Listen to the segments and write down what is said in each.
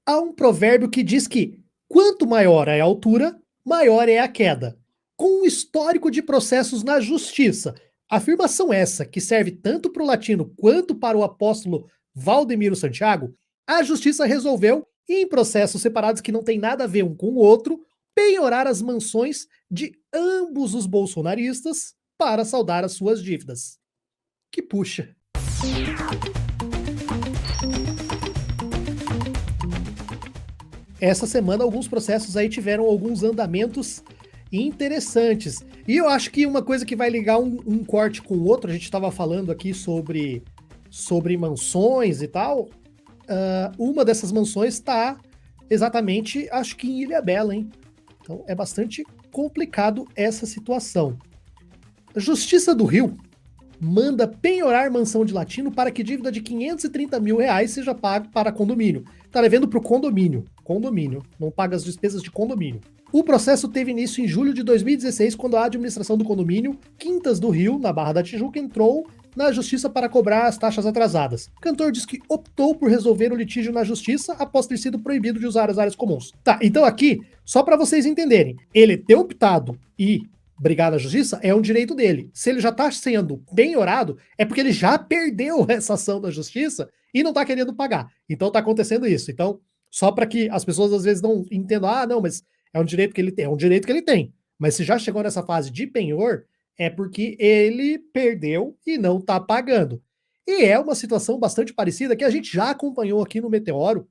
Há um provérbio que diz que quanto maior é a altura, maior é a queda. Com um histórico de processos na justiça, afirmação essa que serve tanto para o latino quanto para o apóstolo Valdemiro Santiago, a justiça resolveu, em processos separados que não tem nada a ver um com o outro, penhorar as mansões de ambos os bolsonaristas para saldar as suas dívidas. Que puxa. Essa semana alguns processos aí tiveram alguns andamentos interessantes. E eu acho que uma coisa que vai ligar um corte com o outro, a gente estava falando aqui sobre mansões e tal. Uma dessas mansões está exatamente, acho que em Ilhabela, hein? Então é bastante complicado essa situação. A Justiça do Rio manda penhorar mansão de latino para que dívida de 530 mil reais seja paga para condomínio. Tá devendo para o condomínio. Condomínio. Não paga as despesas de condomínio. O processo teve início em julho de 2016, quando a administração do condomínio Quintas do Rio, na Barra da Tijuca, entrou na justiça para cobrar as taxas atrasadas. O cantor diz que optou por resolver o litígio na justiça após ter sido proibido de usar as áreas comuns. Tá, então aqui, só para vocês entenderem, ele ter optado e brigar na justiça é um direito dele. Se ele já tá sendo penhorado, é porque ele já perdeu essa ação da justiça e não tá querendo pagar. Então tá acontecendo isso. Então, só para que as pessoas às vezes não entendam, não, mas é um direito que ele tem, é um direito que ele tem. Mas se já chegou nessa fase de penhor, é porque ele perdeu e não tá pagando. E é uma situação bastante parecida que a gente já acompanhou aqui no Meteoro,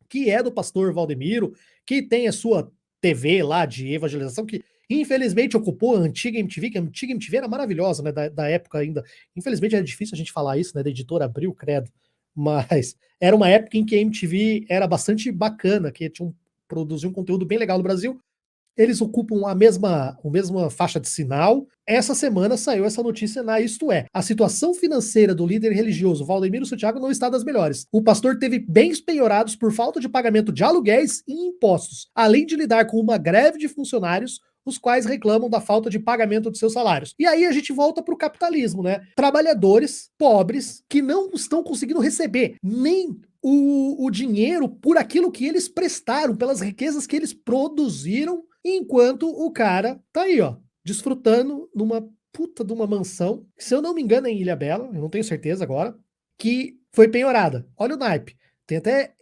que é do pastor Valdemiro, que tem a sua TV lá de evangelização, que infelizmente ocupou a antiga MTV, que a antiga MTV era maravilhosa, né, da época ainda. Infelizmente é difícil a gente falar isso, né, da editora Abril, credo. Mas era uma época em que a MTV era bastante bacana, que produziu um conteúdo bem legal no Brasil. Eles ocupam a mesma faixa de sinal. Essa semana saiu essa notícia na Isto É. A situação financeira do líder religioso Valdemiro Santiago não está das melhores. O pastor teve bens penhorados por falta de pagamento de aluguéis e impostos, além de lidar com uma greve de funcionários, os quais reclamam da falta de pagamento de seus salários. E aí a gente volta para o capitalismo, né? Trabalhadores pobres que não estão conseguindo receber nem o dinheiro por aquilo que eles prestaram, pelas riquezas que eles produziram, enquanto o cara tá aí, ó, desfrutando numa puta de uma mansão, que, se eu não me engano, é em Ilhabela, eu não tenho certeza agora, que foi penhorada. Olha o naipe. Tem até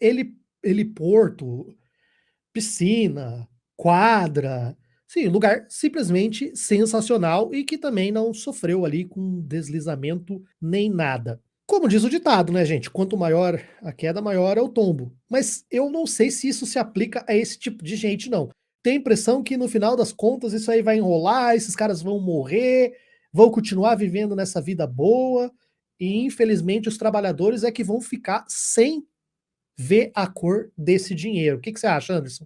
heliporto, piscina, quadra. Sim, lugar simplesmente sensacional e que também não sofreu ali com deslizamento nem nada. Como diz o ditado, né, gente? Quanto maior a queda, maior é o tombo. Mas eu não sei se isso se aplica a esse tipo de gente, não. Tenho a impressão que no final das contas isso aí vai enrolar, esses caras vão morrer, vão continuar vivendo nessa vida boa, e infelizmente os trabalhadores é que vão ficar sem ver a cor desse dinheiro. O que você acha, Anderson?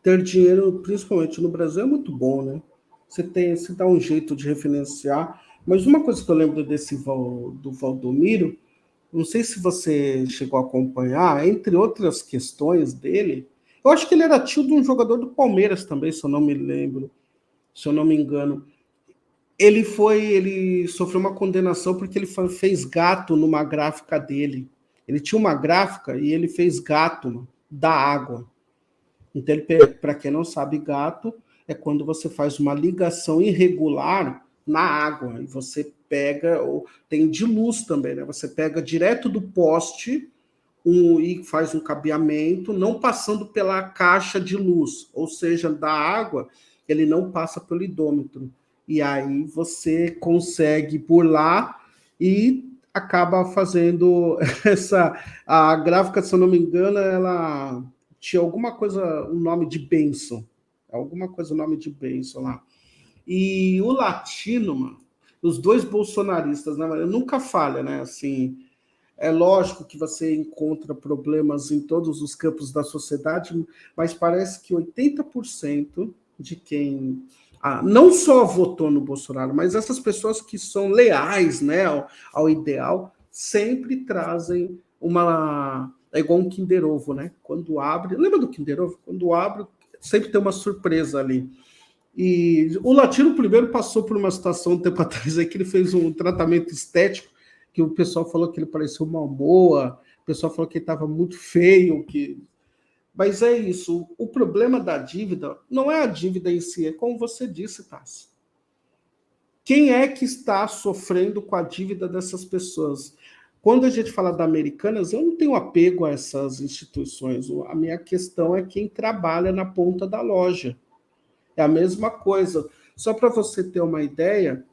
Ter dinheiro, principalmente no Brasil, é muito bom, né? Você dá um jeito de refinanciar. Mas uma coisa que eu lembro do Valdomiro, não sei se você chegou a acompanhar, entre outras questões dele, eu acho que ele era tio de um jogador do Palmeiras também, se eu não me lembro, se eu não me engano. Ele sofreu uma condenação porque ele fez gato numa gráfica dele. Ele tinha uma gráfica e ele fez gato da água. Então, para quem não sabe, gato é quando você faz uma ligação irregular na água e você pega, ou tem de luz também, né? Você pega direto do poste e faz um cabeamento, não passando pela caixa de luz, ou seja, da água, ele não passa pelo idômetro. E aí você consegue por lá e acaba fazendo a gráfica, se eu não me engano, ela tinha alguma coisa, um nome de bênção. Alguma coisa, o nome de bênção lá. E o latino, mano, os dois bolsonaristas, né, nunca falha, né? Assim, é lógico que você encontra problemas em todos os campos da sociedade, mas parece que 80% de quem não só votou no Bolsonaro, mas essas pessoas que são leais, né, ao ideal, sempre trazem uma... É igual um Kinder Ovo, né? Quando abre... Lembra do Kinder Ovo? Quando abre, sempre tem uma surpresa ali. E o latino primeiro passou por uma situação um tempo atrás aí que ele fez um tratamento estético, que o pessoal falou que ele parecia uma moa, O pessoal falou que estava muito feio, mas é isso. O problema da dívida não é a dívida em si, é como você disse, Tassi. Quem é que está sofrendo com a dívida dessas pessoas? Quando a gente fala da Americanas, eu não tenho apego a essas instituições. A minha questão é quem trabalha na ponta da loja. É a mesma coisa. Só para você ter uma ideia,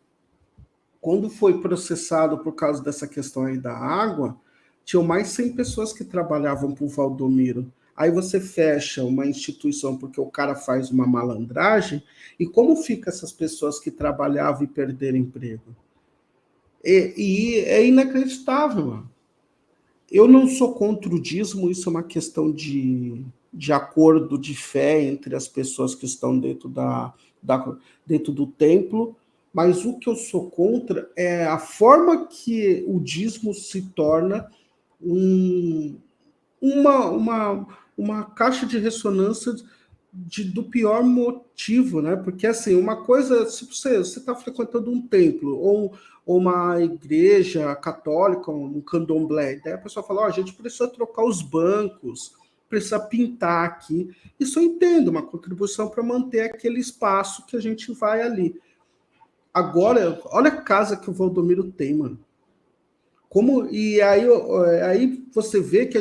quando foi processado por causa dessa questão aí da água, tinham mais 100 pessoas que trabalhavam para o Valdomiro. Aí você fecha uma instituição porque o cara faz uma malandragem, e como fica essas pessoas que trabalhavam e perderam emprego? E é inacreditável, mano. Eu não sou contra o dízimo, isso é uma questão de acordo de fé entre as pessoas que estão dentro do templo, mas o que eu sou contra é a forma que o dízimo se torna uma caixa de ressonância do pior motivo, né? Porque, assim, uma coisa, se você está frequentando um templo ou uma igreja católica, um candomblé, daí a pessoa fala, a gente precisa trocar os bancos, precisa pintar aqui. Isso eu entendo, uma contribuição para manter aquele espaço que a gente vai ali. Agora, olha a casa que o Valdomiro tem, mano. E aí você vê que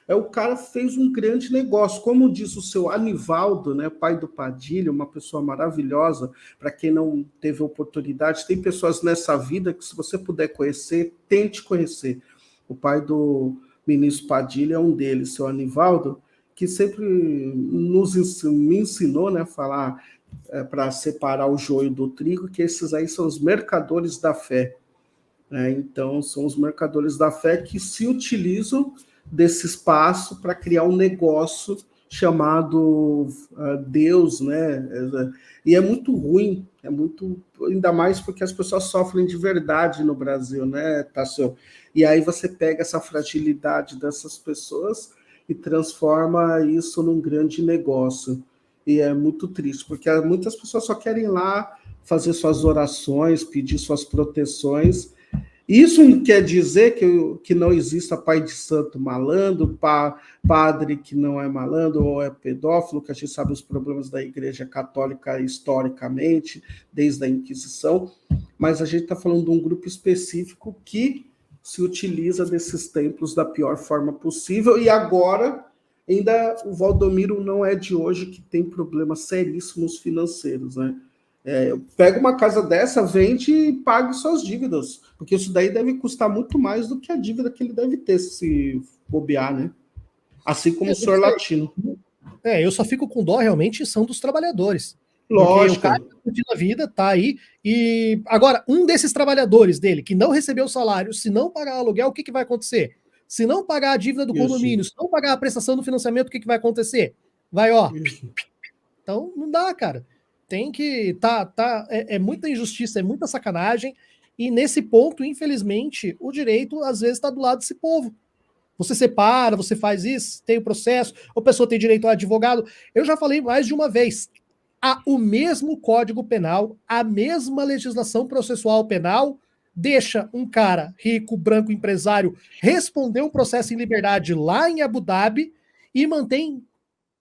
o cara fez um grande negócio. Como diz o seu Anivaldo, né, pai do Padilha, uma pessoa maravilhosa, para quem não teve oportunidade, tem pessoas nessa vida que, se você puder conhecer, tente conhecer. O pai do ministro Padilha é um deles, seu Anivaldo, que sempre me ensinou, né, a falar para separar o joio do trigo, que esses aí são os mercadores da fé. Então, são os mercadores da fé que se utilizam desse espaço para criar um negócio chamado Deus, né? E é muito ruim, ainda mais porque as pessoas sofrem de verdade no Brasil, né, Tassio? E aí você pega essa fragilidade dessas pessoas e transforma isso num grande negócio. E é muito triste, porque muitas pessoas só querem ir lá fazer suas orações, pedir suas proteções. Isso não quer dizer que não exista pai de santo malandro, padre que não é malandro ou é pedófilo, que a gente sabe os problemas da Igreja Católica historicamente, desde a Inquisição, mas a gente está falando de um grupo específico que se utiliza desses templos da pior forma possível, e agora ainda o Valdomiro não é de hoje que tem problemas seríssimos financeiros, né? Pega uma casa dessa, vende e pague suas dívidas, porque isso daí deve custar muito mais do que a dívida que ele deve ter se bobear, né? Assim como o senhor Latino. Eu só fico com dó, realmente, são dos trabalhadores. Lógico. Porque o cara tá curtindo a vida, tá aí, e agora, um desses trabalhadores dele, que não recebeu o salário, se não pagar o aluguel, o que vai acontecer? Se não pagar a dívida do condomínio, se não pagar a prestação do financiamento, o que vai acontecer? Vai, ó. Então, não dá, cara. Tem que. É muita injustiça, é muita sacanagem. E nesse ponto, infelizmente, o direito às vezes está do lado desse povo. Você separa, você faz isso, tem o processo, a pessoa tem direito a advogado. Eu já falei mais de uma vez. Há o mesmo Código Penal, a mesma legislação processual penal deixa um cara rico, branco, empresário responder um processo em liberdade lá em Abu Dhabi e mantém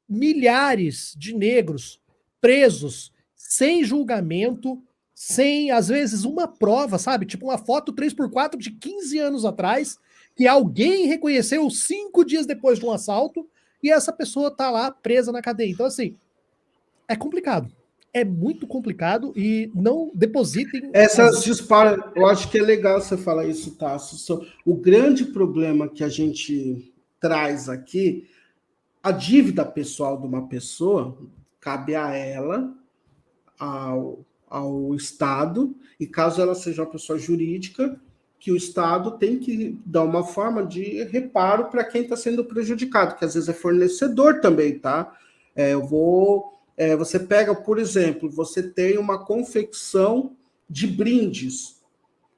milhares de negros presos sem julgamento, sem, às vezes, uma prova, sabe? Tipo uma foto 3x4 de 15 anos atrás, que alguém reconheceu 5 dias depois de um assalto, e essa pessoa tá lá presa na cadeia. Então, assim, é complicado. É muito complicado e não depositem... Essas disparam, eu acho que é legal você falar isso, Tasso. O grande problema que a gente traz aqui, a dívida pessoal de uma pessoa, cabe a ela, ao Estado, e caso ela seja uma pessoa jurídica, que o Estado tem que dar uma forma de reparo para quem está sendo prejudicado, que às vezes é fornecedor também, tá? Você pega, por exemplo, você tem uma confecção de brindes,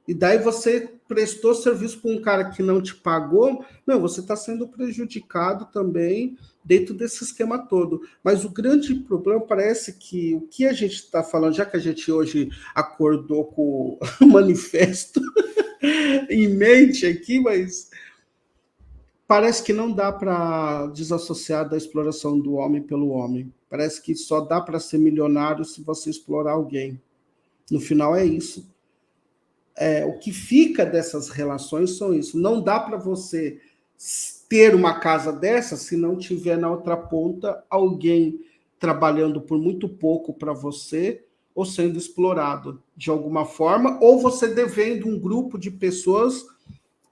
e daí você prestou serviço para um cara que não te pagou, não, você está sendo prejudicado também dentro desse esquema todo. Mas o grande problema parece que o que a gente está falando, já que a gente hoje acordou com o manifesto em mente aqui, mas Parece que não dá para desassociar da exploração do homem pelo homem. Parece que só dá para ser milionário se você explorar alguém. No final é isso. O que fica dessas relações são isso. Não dá para você ter uma casa dessa se não tiver na outra ponta alguém trabalhando por muito pouco para você ou sendo explorado de alguma forma, ou você devendo um grupo de pessoas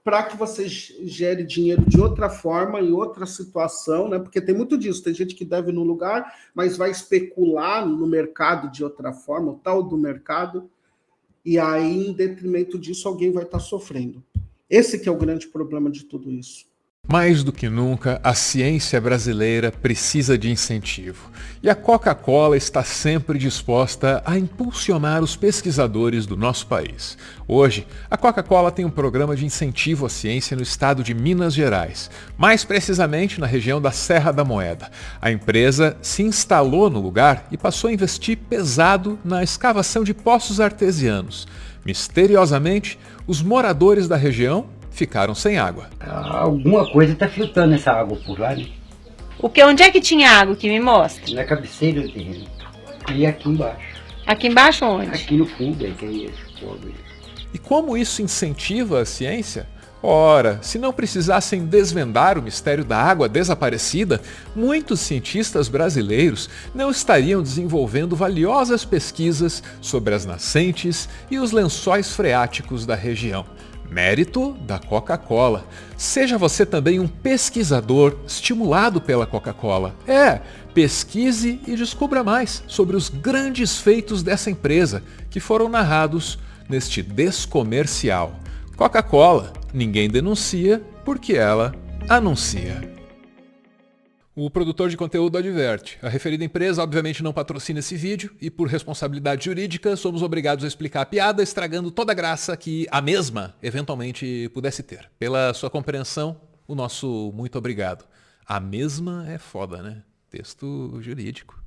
para que você gere dinheiro de outra forma, em outra situação, né? Porque tem muito disso, tem gente que deve num lugar, mas vai especular no mercado de outra forma, o tal do mercado, e aí, em detrimento disso, alguém vai estar sofrendo. Esse que é o grande problema de tudo isso. Mais do que nunca, a ciência brasileira precisa de incentivo. E a Coca-Cola está sempre disposta a impulsionar os pesquisadores do nosso país. Hoje, a Coca-Cola tem um programa de incentivo à ciência no estado de Minas Gerais, mais precisamente na região da Serra da Moeda. A empresa se instalou no lugar e passou a investir pesado na escavação de poços artesianos. Misteriosamente, os moradores da região ficaram sem água. Alguma coisa está filtrando essa água por lá, né? Onde é que tinha água que me mostra? Na cabeceira do terreno. E aqui embaixo. Aqui embaixo onde? Aqui no fundo, aí que é esse pobre. E como isso incentiva a ciência? Ora, se não precisassem desvendar o mistério da água desaparecida, muitos cientistas brasileiros não estariam desenvolvendo valiosas pesquisas sobre as nascentes e os lençóis freáticos da região. Mérito da Coca-Cola. Seja você também um pesquisador estimulado pela Coca-Cola. Pesquise e descubra mais sobre os grandes feitos dessa empresa que foram narrados neste Descomercial. Coca-Cola, ninguém denuncia porque ela anuncia. O produtor de conteúdo adverte. A referida empresa obviamente não patrocina esse vídeo e por responsabilidade jurídica somos obrigados a explicar a piada, estragando toda a graça que a mesma eventualmente pudesse ter. Pela sua compreensão, o nosso muito obrigado. A mesma é foda, né? Texto jurídico.